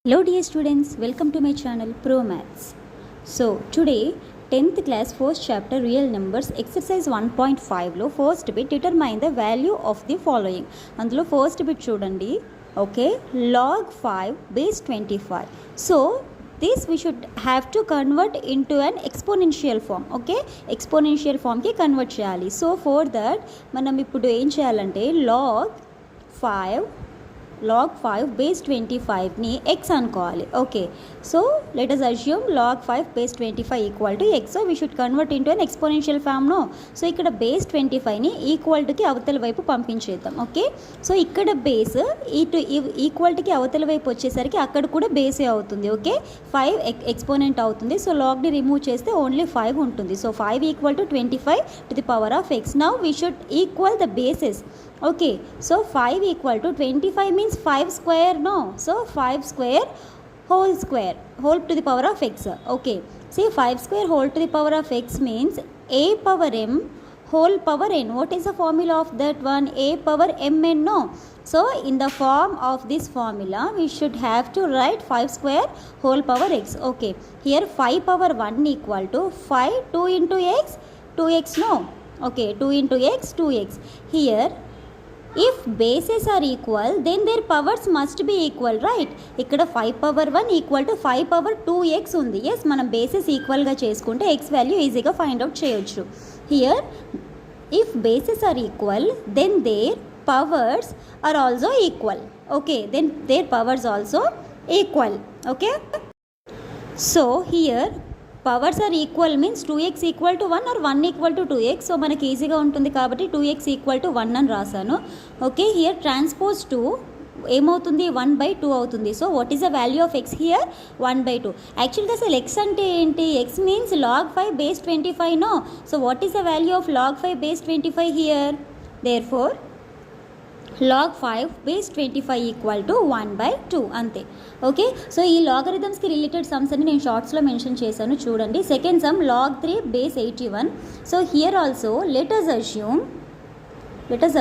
Hello dear students, welcome to my channel Pro Maths. So today 10th class first chapter real numbers exercise 1.5 లో first bit determine the value of the following. అందులో first bit చూడండి. Okay, log 5 base 25. So this we should have to convert into an exponential form. Okay, exponential form కి convert చేయాలి. So for that మనం ఇప్పుడు ఏం చేయాలంటే log 5 base 25 ని x అనుకోవాలి. Okay, so let us assume log 5 base 25 equal to x. So we should convert into an exponential form no. So ఇక్కడ base 25ని ఈక్వల్టీకి అవతల వైపు పంపించేద్దాం. ఓకే, సో ఇక్కడ బేస్ ఇటు ఈక్వల్టీకి అవతల వైపు వచ్చేసరికి అక్కడ కూడా బేసే అవుతుంది. ఓకే, 5 ఎక్స్పోనెంట్ అవుతుంది. సో లాగ్ని రిమూవ్ చేస్తే ఓన్లీ 5 ఉంటుంది. So 5 equal to 25 to the power of x. Now we should equal the bases. Okay, so 5 equal to 25 means 5 square, no? So 5 square whole to the power of x. Okay, see 5 square whole to the power of x means a power m whole power n. What is the formula of that one? A power mn, no? So in the form of this formula we should have to write 5 square whole power x. Okay, here 5 power 1 equal to 5 2 into x 2x, no? Okay, 2 into x 2x. Here if bases are equal then their powers must be equal, right? ఇక్కడ 5 power 1 equal to 5 power 2x ఉంది. Yes, మనం bases ఈక్వల్గా చేసుకుంటే x value ఈజీగా find out చేయొచ్చు. Here if bases are equal then their powers are also equal. Okay, then their powers also equal. Okay, so here powers are equal means 2x equal to 1 or 1 equal to 2x. So మనకి ఈజీగా ఉంటుంది కాబట్టి 2x equal to 1 అని రాశాను. Okay, here transpose 2 ఏమవుతుంది? 1/2 అవుతుంది. So what is the value of x here? 1/2. యాక్చువల్గా అసలు x అంటే ఏంటి? x means log 5 base 25, no? So what is the value of log 5 base 25 here? Therefore log 5 base 25 equal to 1/2 అంతే. Okay, so ఈ లాగరిథమ్స్కి related sums అని నేను షార్ట్స్లో mention చేశాను చూడండి. Second sum log 3 base 81. So here also let us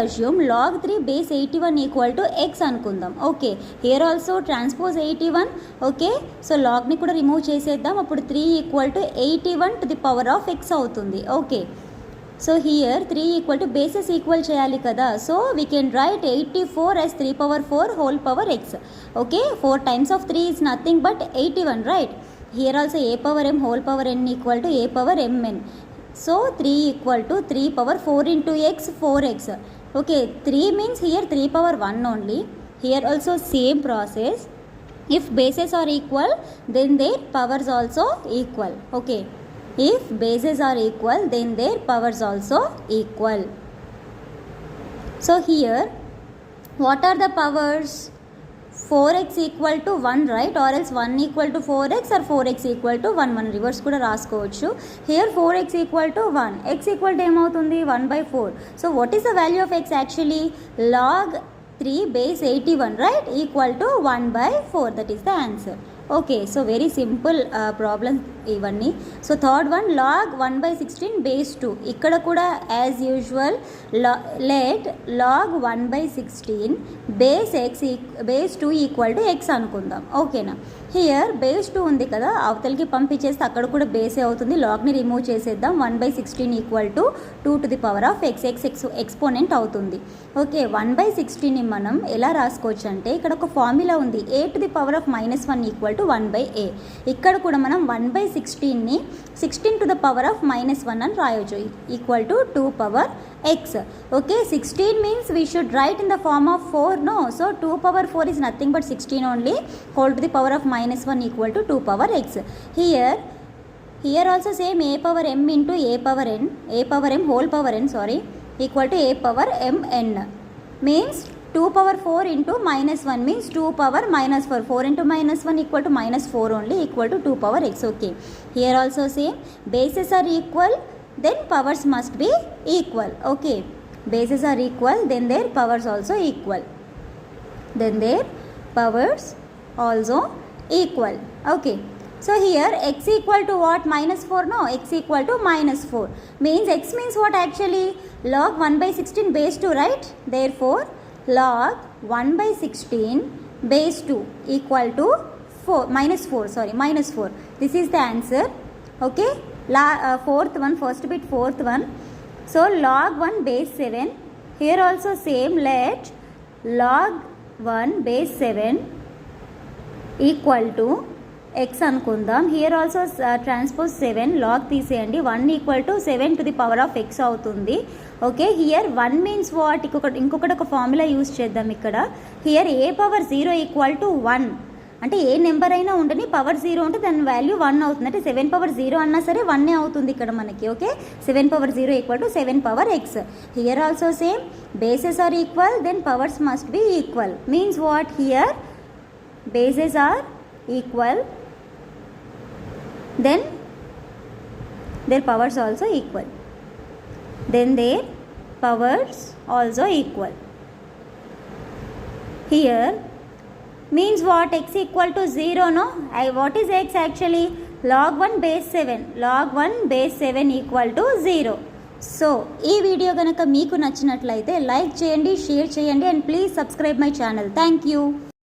assume log 3 base 81 equal to x అనుకుందాం. Okay, here also transpose 81. Okay, so లాగ్ని కూడా రిమూవ్ చేసేద్దాం. అప్పుడు 3 equal to 81 to the power of x అవుతుంది. Okay, so here 3 equal to bases equal చేయాలి కదా. So we can write 84 as 3 power 4 whole power x. Okay, 4 times of 3 is nothing but 81, right? Here also a power m whole power n equal to a power mn. So 3 equal to 3 power 4 into x 4x. Okay, 3 means here 3 power 1 only. Here also same process. If bases are equal then their powers also equal. Okay, if bases are equal then their powers also equal. So here what are the powers? 4x equal to 1, right? Or else 1 equal to 4x or 4x equal to 1. మనం reverse కూడా రాసుకోవచ్చు. Here 4x equal to 1, x equal to ఏమవుతుంది? 1/4. So what is the value of x actually? Log 3 base 81, right? Equal to 1/4. That is the answer. Okay, so very simple problem ఇవన్నీ. So third one log 1/16 base 2. ఇక్కడ కూడా as usual let log 1/16 base 2 equal to x అనుకుందాం. ఓకేనా, here base 2 ఉంది కదా, అవతలకి పంపించేస్తే అక్కడ కూడా బేసే అవుతుంది. లాగ్ని రిమూవ్ చేసేద్దాం. 1/16 equal to 2 to the power of x exponent అవుతుంది. ఓకే, 1/16ని మనం ఎలా రాసుకోవచ్చు అంటే ఇక్కడ ఒక ఫార్ములా ఉంది. a to the power of -1 equal to 1/a. ఇక్కడ కూడా మనం 1/16ని 16 టు ద పవర్ ఆఫ్ -1 అని రాయొచ్చు equal to 2 power x. Okay, 16 means we should write in the form of 4, no? So 2 power 4 is nothing but 16 only whole to the power of -1 equal to 2 power x. Here also same a power m into a power m whole power n equal to a power mn means 2 power 4 into -1 means 2 power -4. 4 into -1 equal to -4 only equal to 2 power x. Okay, here also same bases are equal then powers must be equal. Okay, bases are equal then their powers also equal. Okay, so here x equal to what? -4, no? X equal to -4 means x means what actually? Log 1/16 base 2, right? Therefore log 1/16 base 2 equal to -4. This is the answer. Okay, fourth one, first bit, fourth one. So log 1 base 7. Here also same, let log 1 base 7 equal to x అనుకుందాం. Here also transpose 7 log తీసేయండి. 1 equal to 7 to the power of X అవుతుంది. Okay, here 1 means what, ఇంకొకటి ఒక formula use చేద్దాం ఇక్కడ. Here A power 0 equal to 1, అంటే ఏ number అయినా ఉండని పవర్ 0 ఉంటే దాని వాల్యూ 1 అవుతుంది. అంటే 7 పవర్ 0 అన్నా సరే 1 అవుతుంది ఇక్కడ మనకి. Okay, 7 power 0 equal to 7 power x. Here also same, bases are equal, then powers must be equal. Means what, here bases are equal, then their powers also equal, then their powers also equal. Here means what, x equal to 0, no? What is x actually? log 1 base 7. log 1 base 7 equal to 0. So ఈ video కనుక మీకు నచ్చినట్లయితే like చేయండి, share చేయండి, and please subscribe my channel. Thank you.